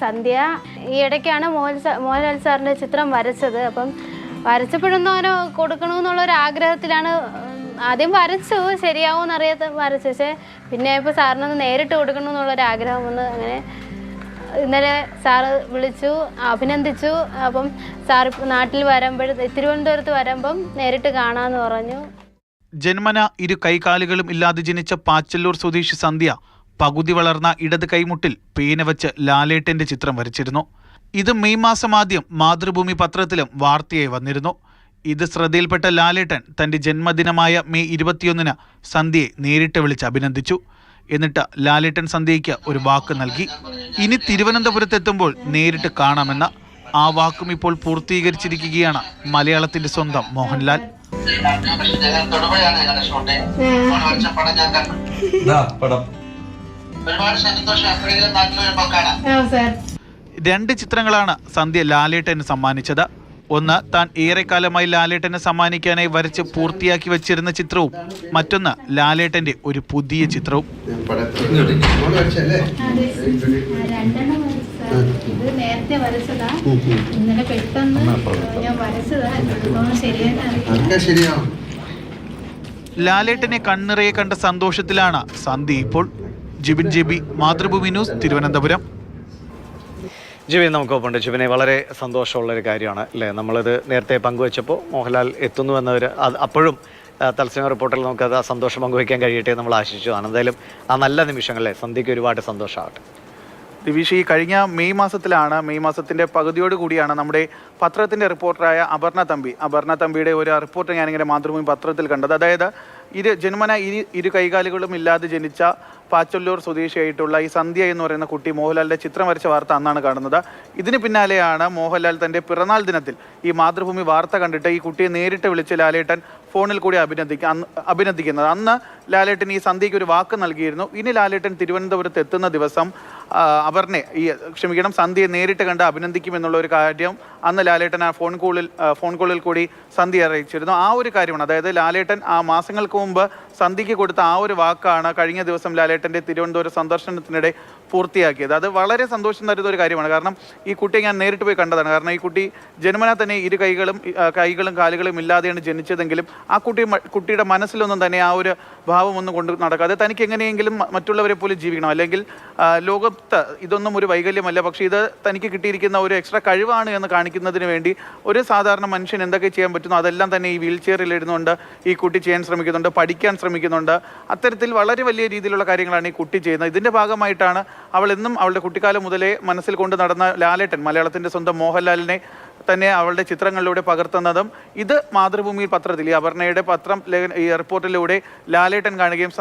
സന്ധ്യ ഈ ഇടയ്ക്കാണ് മോഹൻലാൽ സാറിൻ്റെ ചിത്രം വരച്ചത്. അപ്പം വരച്ചപ്പോഴൊന്നും അവന് കൊടുക്കണമെന്നുള്ളൊരു ആഗ്രഹത്തിലാണ് ആദ്യം വരച്ചു, ശരിയാവുമെന്ന് അറിയാത്ത വരച്ചു. പക്ഷേ പിന്നെ ഇപ്പോൾ സാറിനൊന്ന് നേരിട്ട് കൊടുക്കണമെന്നുള്ളൊരു ആഗ്രഹം വന്ന് അങ്ങനെ ഇന്നലെ സാറ് വിളിച്ചു, അഭിനന്ദിച്ചു. അപ്പം സാർ നാട്ടിൽ തിരുവനന്തപുരത്ത് വരുമ്പം നേരിട്ട് കാണാമെന്ന് പറഞ്ഞു. ജന്മന ഇരു കൈകാലുകളും ഇല്ലാതെ ജനിച്ച പാച്ചല്ലൂർ സ്വദേശി സന്ധ്യ പകുതി വളർന്ന ഇടത് കൈമുട്ടിൽ പേന വച്ച് ലാലേട്ടന്റെ ചിത്രം വരച്ചിരുന്നു. ഇത് മെയ് മാസം ആദ്യം മാതൃഭൂമി പത്രത്തിലും വാർത്തയായി വന്നിരുന്നു. ഇത് ശ്രദ്ധയിൽപ്പെട്ട ലാലേട്ടൻ തന്റെ ജന്മദിനമായ മെയ് 21 സന്ധ്യയെ നേരിട്ട് വിളിച്ച് അഭിനന്ദിച്ചു. എന്നിട്ട് ലാലേട്ടൻ സന്ധ്യയ്ക്ക് ഒരു വാക്ക് നൽകി. ഇനി തിരുവനന്തപുരത്തെത്തുമ്പോൾ നേരിട്ട് കാണാമെന്ന ആ വാക്കും ഇപ്പോൾ പൂർത്തീകരിച്ചിരിക്കുകയാണ് മലയാളത്തിന്റെ സ്വന്തം മോഹൻലാൽ. രണ്ട് ചിത്രങ്ങളാണ് സന്ധ്യ ലാലേട്ടന് സമ്മാനിച്ചത്. ഒന്ന് താൻ ഏറെക്കാലമായി ലാലേട്ടന് സമ്മാനിക്കാനായി വരച്ച് പൂർത്തിയാക്കി വെച്ചിരുന്ന ചിത്രവും മറ്റൊന്ന് ലാലേട്ടന്റെ ഒരു പുതിയ ചിത്രവും. ലാലേട്ടനെ കണ്ണിറയെ കണ്ട സന്തോഷത്തിലാണ് സന്ധ്യ ഇപ്പോൾ. ജിബിൻ ജെബി, മാതൃഭൂമി ന്യൂസ്, തിരുവനന്തപുരം. ജിബിൻ നമുക്കൊപ്പമുണ്ട്. ജിബിനെ വളരെ സന്തോഷമുള്ളൊരു കാര്യമാണ് അല്ലേ? നമ്മളിത് നേരത്തെ പങ്കുവച്ചപ്പോൾ മോഹൻലാൽ എത്തുന്നു എന്നവർ അപ്പോഴും തത്സമയ റിപ്പോർട്ടിൽ നമുക്കത് ആ സന്തോഷം പങ്കുവയ്ക്കാൻ കഴിയട്ടെ നമ്മൾ ആശിച്ചതാണ്. എന്തായാലും ആ നല്ല നിമിഷങ്ങളെ സന്ധ്യയ്ക്ക് ഒരുപാട് സന്തോഷമാകട്ടെ. ദിവിഷ്, ഈ കഴിഞ്ഞ മെയ് മാസത്തിൻ്റെ പകുതിയോട് കൂടിയാണ് നമ്മുടെ പത്രത്തിൻ്റെ റിപ്പോർട്ടറായ അപർണ തമ്പിയുടെ ഒരു റിപ്പോർട്ട് ഞാനിങ്ങനെ മാതൃഭൂമി പത്രത്തിൽ കണ്ടത്. അതായത് ജന്മന ഇരു കൈകാലുകളും ഇല്ലാതെ ജനിച്ച പാച്ചല്ലൂർ സ്വദേശിയായിട്ടുള്ള ഈ സന്ധ്യ എന്ന് പറയുന്ന കുട്ടി മോഹൻലാലിൻ്റെ ചിത്രം വരച്ച വാർത്ത അന്നാണ് കാണുന്നത്. ഇതിന് പിന്നാലെയാണ് മോഹൻലാൽ തൻ്റെ പിറന്നാൾ ദിനത്തിൽ ഈ മാതൃഭൂമി വാർത്ത കണ്ടിട്ട് ഈ കുട്ടിയെ നേരിട്ട് വിളിച്ച് ലാലേട്ടൻ ഫോണിൽ കൂടി അഭിനന്ദിക്കുന്നത്. അന്ന് ലാലേട്ടൻ ഈ സന്ധ്യയ്ക്ക് ഒരു വാക്ക് നൽകിയിരുന്നു. ഇനി ലാലേട്ടൻ തിരുവനന്തപുരത്ത് എത്തുന്ന ദിവസം സന്ധ്യയെ നേരിട്ട് കണ്ട് അഭിനന്ദിക്കുമെന്നുള്ള ഒരു കാര്യം അന്ന് ലാലേട്ടൻ ആ ഫോൺ കോളിൽ കൂടി സന്ധ്യ അറിയിച്ചിരുന്നു. ആ ഒരു കാര്യമാണ്, അതായത് ലാലേട്ടൻ ആ മാസങ്ങൾക്ക് മുമ്പ് സന്ധ്യയ്ക്ക് കൊടുത്ത ആ ഒരു വാക്കാണ് കഴിഞ്ഞ ദിവസം ലാലേട്ടൻ്റെ തിരുവനന്തപുരം സന്ദർശനത്തിനിടെ പൂർത്തിയാക്കിയത്. അത് വളരെ സന്തോഷം തരുന്ന ഒരു കാര്യമാണ്. കാരണം ഈ കുട്ടിയെ ഞാൻ നേരിട്ട് പോയി കണ്ടതാണ്. കാരണം ഈ കുട്ടി ജന്മന തന്നെ ഇരു കൈകളും കാലുകളും ഇല്ലാതെയാണ് ജനിച്ചതെങ്കിലും ആ കുട്ടിയുടെ മനസ്സിലൊന്നും തന്നെ ആ ഒരു ഭാവമൊന്നും കൊണ്ട് നടക്കാതെ തനിക്ക് എങ്ങനെയെങ്കിലും മറ്റുള്ളവരെ പോലെ ജീവിക്കണം, അല്ലെങ്കിൽ ലോകത്ത് ഇതൊന്നും ഒരു വൈകല്യമല്ല, പക്ഷേ ഇത് തനിക്ക് കിട്ടിയിരിക്കുന്ന ഒരു എക്സ്ട്രാ കഴിവാണ് എന്ന് കാണിക്കുന്നതിന് വേണ്ടി ഒരു സാധാരണ മനുഷ്യൻ എന്തൊക്കെ ചെയ്യാൻ പറ്റുന്നു അതെല്ലാം തന്നെ ഈ വീൽ ചെയറിൽ ഇരുന്നുകൊണ്ട് ഈ കുട്ടി ചെയ്യാൻ ശ്രമിക്കുന്നുണ്ട്, പഠിക്കാൻ ശ്രമിക്കുന്നുണ്ട്. അത്തരത്തിൽ വളരെ വലിയ രീതിയിലുള്ള കാര്യങ്ങളാണ് ഈ കുട്ടി ചെയ്യുന്നത്. ഇതിൻ്റെ ഭാഗമായിട്ടാണ് അവൾ എന്നും അവളുടെ കുട്ടിക്കാലം മുതലേ മനസ്സിൽ കൊണ്ട് നടന്ന ലാലേട്ടൻ, മലയാളത്തിൻ്റെ സ്വന്തം മോഹൻലാലിനെ തന്നെ അവളുടെ ചിത്രങ്ങളിലൂടെ പകർത്തുന്നതും. ഇത് മാതൃഭൂമി പത്രത്തിൽ ഈ അപർണയുടെ ഈ റിപ്പോർട്ടിലൂടെ ലാലേട്ടൻ കാണുകയും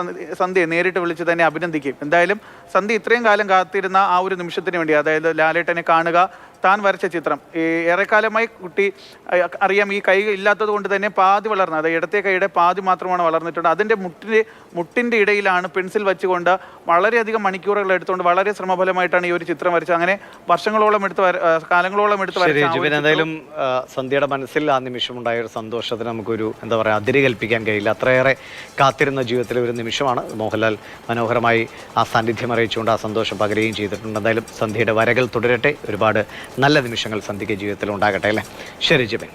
സന്ധ്യയെ നേരിട്ട് വിളിച്ച് തന്നെ അഭിനന്ദിക്കുകയും. എന്തായാലും സന്ധ്യ ഇത്രയും കാലം കാത്തിരുന്ന ആ ഒരു നിമിഷത്തിന് വേണ്ടി, അതായത് ലാലേട്ടനെ കാണുക, താൻ വരച്ച ചിത്രം ഏറെക്കാലമായി കുട്ടി അറിയാം ഈ കൈ ഇല്ലാത്തത് കൊണ്ട് തന്നെ പാതി വളർന്നത്, അതായത് ഇടത്തെ കൈയുടെ പാതി മാത്രമാണ് വളർന്നിട്ടുണ്ട്. അതിൻ്റെ മുട്ടിൻ്റെ ഇടയിലാണ് പെൻസിൽ വെച്ചുകൊണ്ട് വളരെയധികം മണിക്കൂറുകൾ എടുത്തുകൊണ്ട് വളരെ ശ്രമഫലമായിട്ടാണ് ഈ ഒരു ചിത്രം വരച്ചത്. അങ്ങനെ കാലങ്ങളോളം എടുത്ത് വരച്ച. എന്തായാലും സന്ധ്യയുടെ മനസ്സിൽ ആ നിമിഷം ഉണ്ടായ ഒരു സന്തോഷത്തിന് നമുക്കൊരു എന്താ പറയുക അതിര് കൽപ്പിക്കാൻ കഴിയില്ല. അത്രയേറെ കാത്തിരുന്ന ജീവിതത്തിലെ ഒരു നിമിഷമാണ്. മോഹൻലാൽ മനോഹരമായി ആ സാന്നിധ്യം അറിയിച്ചുകൊണ്ട് ആ സന്തോഷം പകരുകയും ചെയ്തിട്ടുണ്ട്. എന്തായാലും സന്ധ്യയുടെ വരകൾ തുടരട്ടെ. ഒരുപാട് നല്ല നിമിഷങ്ങൾ സന്ധ്യയ്ക്ക് ജീവിതത്തിൽ ഉണ്ടാകട്ടെ അല്ലേ? ശരി ജിബിൻ.